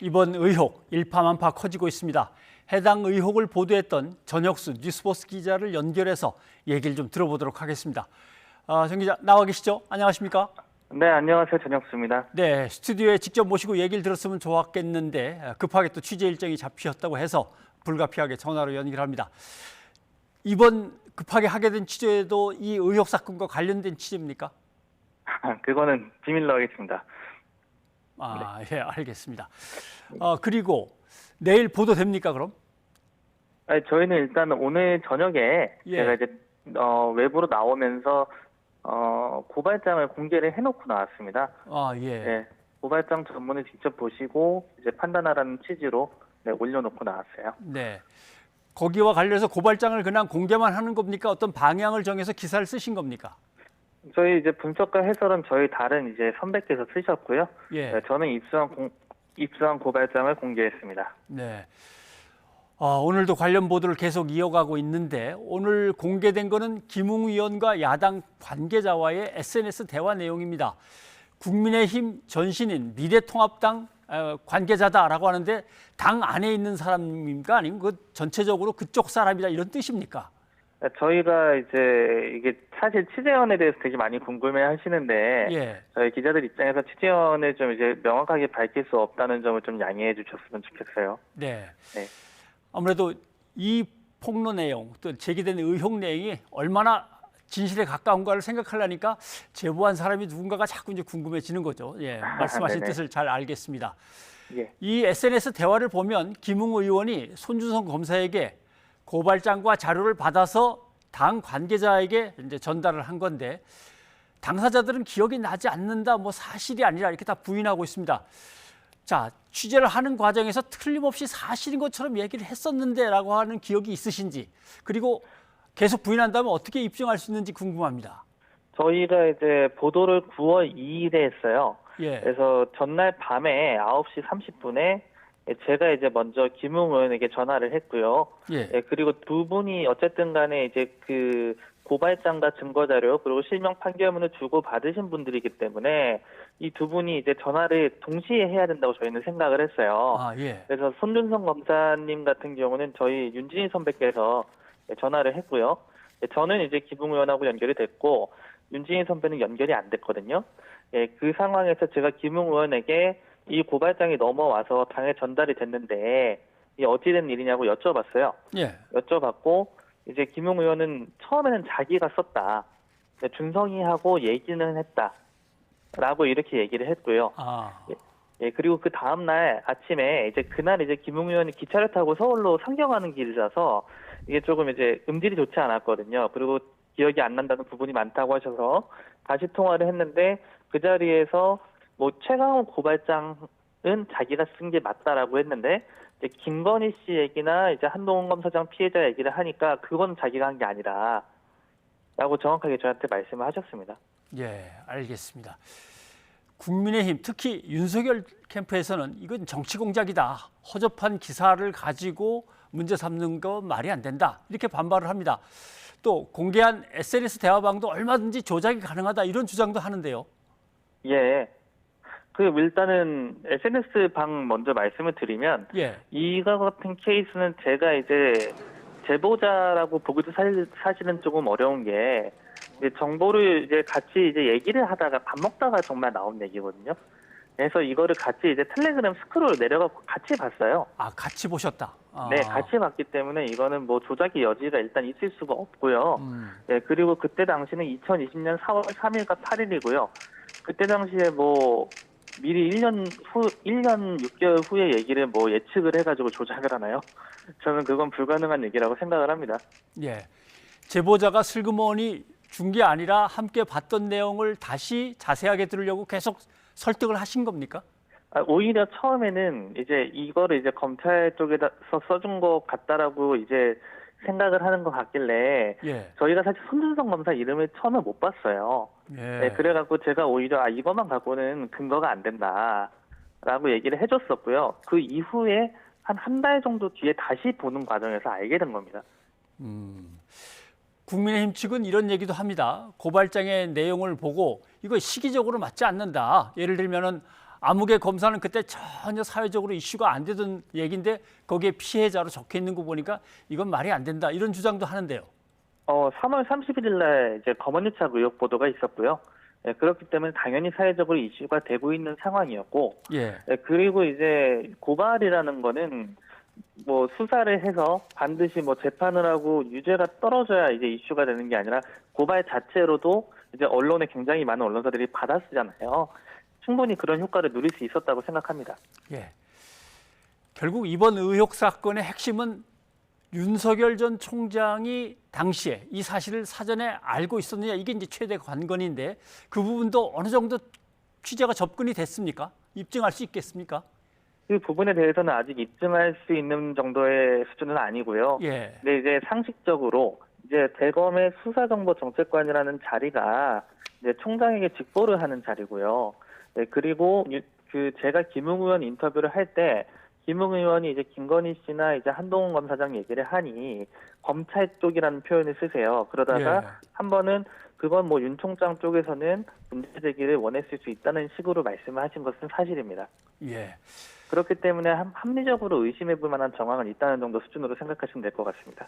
이번 의혹 일파만파 커지고 있습니다. 해당 의혹을 보도했던 전혁수 뉴스포스 기자를 연결해서 얘기를 좀 들어보도록 하겠습니다. 정 기자 나와 계시죠? 안녕하십니까? 네, 안녕하세요. 전혁수입니다. 네, 스튜디오에 직접 모시고 얘기를 들었으면 좋았겠는데 급하게 또 취재 일정이 잡히셨다고 해서 불가피하게 전화로 연결합니다. 이번 급하게 하게 된 취재도 이 의혹 사건과 관련된 취재입니까? 그거는 비밀로 하겠습니다. 예, 알겠습니다. 그리고 내일 보도됩니까, 그럼? 아니, 저희는 일단 오늘 저녁에 제가 이제 외부로 나오면서 고발장을 공개를 해놓고 나왔습니다. 예. 네, 고발장 전문을 직접 보시고 이제 판단하라는 취지로 올려놓고 나왔어요. 네. 거기와 관련해서 고발장을 그냥 공개만 하는 겁니까? 어떤 방향을 정해서 기사를 쓰신 겁니까? 저희 이제 분석과 해설은 저희 다른 이제 선배께서 쓰셨고요. 예. 네, 저는 입수한 고발장을 공개했습니다. 네. 오늘도 관련 보도를 계속 이어가고 있는데 오늘 공개된 거는 김웅 의원과 야당 관계자와의 SNS 대화 내용입니다. 국민의힘 전신인 미래통합당 관계자다라고 하는데 당 안에 있는 사람입니까? 아니면 그 전체적으로 그쪽 사람이다 이런 뜻입니까? 저희가 이제 이게 사실 취재원에 대해서 되게 많이 궁금해 하시는데 예. 저희 기자들 입장에서 취재원을 좀 이제 명확하게 밝힐 수 없다는 점을 좀 양해해 주셨으면 좋겠어요. 네. 네. 아무래도 이 폭로 내용 또 제기된 의혹 내용이 얼마나 진실에 가까운가를 생각하려니까 제보한 사람이 누군가가 자꾸 이제 궁금해지는 거죠. 예, 말씀하신 뜻을 잘 알겠습니다. 예. 이 SNS 대화를 보면 김웅 의원이 손준성 검사에게 고발장과 자료를 받아서 당 관계자에게 이제 전달을 한 건데 당사자들은 기억이 나지 않는다, 뭐 사실이 아니라 이렇게 다 부인하고 있습니다. 자, 취재를 하는 과정에서 틀림없이 사실인 것처럼 얘기를 했었는데라고 하는 기억이 있으신지, 그리고 계속 부인한다면 어떻게 입증할 수 있는지 궁금합니다. 저희가 이제 보도를 9월 2일에 했어요. 예. 그래서 전날 밤에 9시 30분에 제가 이제 먼저 김웅 의원에게 전화를 했고요. 예. 그리고 두 분이 어쨌든 간에 이제 그 고발장과 증거 자료 그리고 실명 판결문을 주고 받으신 분들이기 때문에 이 두 분이 이제 전화를 동시에 해야 된다고 저희는 생각을 했어요. 예. 그래서 손준성 검사님 같은 경우는 저희 윤진희 선배께서 전화를 했고요. 저는 이제 김웅 의원하고 연결이 됐고 윤진희 선배는 연결이 안 됐거든요. 그 상황에서 제가 김웅 의원에게 이 고발장이 넘어와서 당에 전달이 됐는데 이 어찌된 일이냐고 여쭤봤어요. 예. 여쭤봤고 이제 김웅 의원은 처음에는 자기가 썼다. 준성이하고 얘기는 했다라고 이렇게 얘기를 했고요. 그리고 그 다음 날 아침에 이제 그날 이제 김웅 의원이 기차를 타고 서울로 상경하는 길이라서 이게 조금 이제 음질이 좋지 않았거든요. 그리고 기억이 안 난다는 부분이 많다고 하셔서 다시 통화를 했는데 그 자리에서 뭐 최강욱 고발장은 자기가 쓴 게 맞다라고 했는데 이제 김건희 씨 얘기나 이제 한동훈 검사장 피해자 얘기를 하니까 그건 자기가 한 게 아니라라고 정확하게 저한테 말씀을 하셨습니다. 예, 알겠습니다. 국민의힘 특히 윤석열 캠프에서는 이건 정치 공작이다. 허접한 기사를 가지고 문제 삼는 거 말이 안 된다. 이렇게 반발을 합니다. 또 공개한 SNS 대화방도 얼마든지 조작이 가능하다. 이런 주장도 하는데요. 예. 일단은 SNS 방 먼저 말씀을 드리면 이거 같은 케이스는 제가 이제 제보자라고 보기도 사실은 조금 어려운 게 이제 정보를 이제 같이 이제 얘기를 하다가 밥 먹다가 정말 나온 얘기거든요. 그래서 이거를 같이 이제 텔레그램 스크롤 내려가고 같이 봤어요. 같이 보셨다. 네, 같이 봤기 때문에 이거는 뭐 조작의 여지가 일단 있을 수가 없고요. 그리고 그때 당시는 2020년 4월 3일과 8일이고요. 그때 당시에 뭐 미리 1년 6개월 후에 얘기를 뭐 예측을 해가지고 조작을 하나요? 저는 그건 불가능한 얘기라고 생각을 합니다. 예. 제보자가 슬그머니 준 게 아니라 함께 봤던 내용을 다시 자세하게 들으려고 계속 설득을 하신 겁니까? 오히려 처음에는 이제 이거를 이제 검찰 쪽에서 써준 것 같다라고 이제 생각을 하는 것 같길래 저희가 사실 손준성 검사 이름을 처음에 못 봤어요. 그래갖고 제가 오히려 이것만 갖고는 근거가 안 된다라고 얘기를 해줬었고요. 그 이후에 한 달 정도 뒤에 다시 보는 과정에서 알게 된 겁니다. 국민의힘 측은 이런 얘기도 합니다. 고발장의 내용을 보고 이거 시기적으로 맞지 않는다. 예를 들면은 암흑의 검사는 그때 전혀 사회적으로 이슈가 안 되던 얘기인데 거기에 피해자로 적혀 있는 거 보니까 이건 말이 안 된다 이런 주장도 하는데요. 3월 31일 날 이제 검언유착 의혹 보도가 있었고요. 예, 그렇기 때문에 당연히 사회적으로 이슈가 되고 있는 상황이었고, 예. 그리고 이제 고발이라는 거는 뭐 수사를 해서 반드시 뭐 재판을 하고 유죄가 떨어져야 이제 이슈가 되는 게 아니라 고발 자체로도 이제 언론에 굉장히 많은 언론사들이 받아쓰잖아요. 충분히 그런 효과를 누릴 수 있었다고 생각합니다. 예. 결국 이번 의혹 사건의 핵심은 윤석열 전 총장이 당시에 이 사실을 사전에 알고 있었느냐 이게 이제 최대 관건인데 그 부분도 어느 정도 취재가 접근이 됐습니까? 입증할 수 있겠습니까? 그 부분에 대해서는 아직 입증할 수 있는 정도의 수준은 아니고요. 예. 근데 이제 상식적으로 이제 대검의 수사정보정책관이라는 자리가 이제 총장에게 직보를 하는 자리고요. 네, 그리고 제가 김웅 의원 인터뷰를 할 때 김웅 의원이 이제 김건희 씨나 이제 한동훈 검사장 얘기를 하니 검찰 쪽이라는 표현을 쓰세요. 그러다가 예. 한 번은 그건 뭐 윤 총장 쪽에서는 문제 제기를 원했을 수 있다는 식으로 말씀을 하신 것은 사실입니다. 예. 그렇기 때문에 합리적으로 의심해볼 만한 정황은 있다는 정도 수준으로 생각하시면 될 것 같습니다.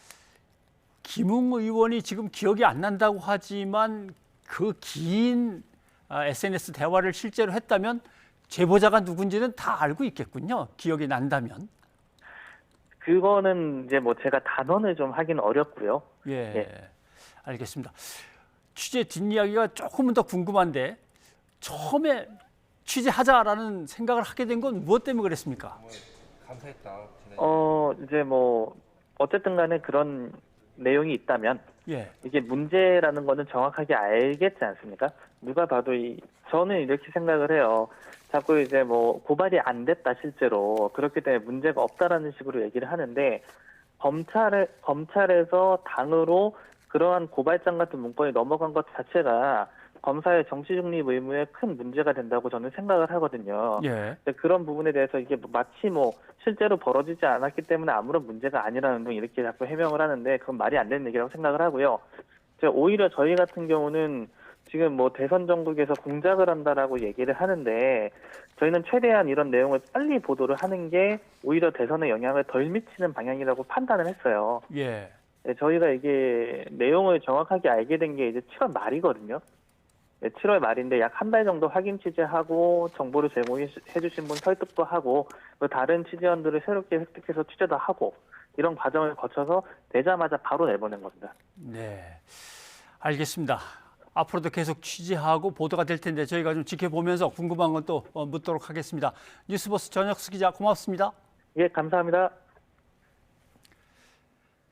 김웅 의원이 지금 기억이 안 난다고 하지만 그 긴 SNS 대화를 실제로 했다면 제보자가 누군지는 다 알고 있겠군요. 기억이 난다면. 그거는 이제 뭐 제가 단언을 좀 하기는 어렵고요. 예. 예. 알겠습니다. 취재 뒷이야기가 조금은 더 궁금한데 처음에 취재하자라는 생각을 하게 된 건 무엇 때문에 그랬습니까? 감사했다. 이제 뭐 어쨌든 간에 그런 내용이 있다면 예. 이게 문제라는 거는 정확하게 알겠지 않습니까? 누가 봐도 저는 이렇게 생각을 해요. 자꾸 이제 뭐 고발이 안 됐다 실제로 그렇기 때문에 문제가 없다라는 식으로 얘기를 하는데 검찰에서 당으로 그러한 고발장 같은 문건이 넘어간 것 자체가 검사의 정치 중립 의무에 큰 문제가 된다고 저는 생각을 하거든요. 예. 그런 부분에 대해서 이게 마치 뭐 실제로 벌어지지 않았기 때문에 아무런 문제가 아니라는 등 이렇게 자꾸 해명을 하는데 그건 말이 안 되는 얘기라고 생각을 하고요. 오히려 저희 같은 경우는 지금 뭐 대선 전국에서 공작을 한다라고 얘기를 하는데 저희는 최대한 이런 내용을 빨리 보도를 하는 게 오히려 대선에 영향을 덜 미치는 방향이라고 판단을 했어요. 예. 네, 저희가 이게 내용을 정확하게 알게 된 게 이제 7월 말이거든요. 네, 7월 말인데 약 한 달 정도 확인 취재하고 정보를 제공해 주신 분 설득도 하고 다른 취재원들을 새롭게 획득해서 취재도 하고 이런 과정을 거쳐서 내자마자 바로 내보낸 겁니다. 네. 알겠습니다. 앞으로도 계속 취재하고 보도가 될 텐데 저희가 좀 지켜보면서 궁금한 건 또 묻도록 하겠습니다. 뉴스버스 전혁수 기자 고맙습니다. 예, 감사합니다.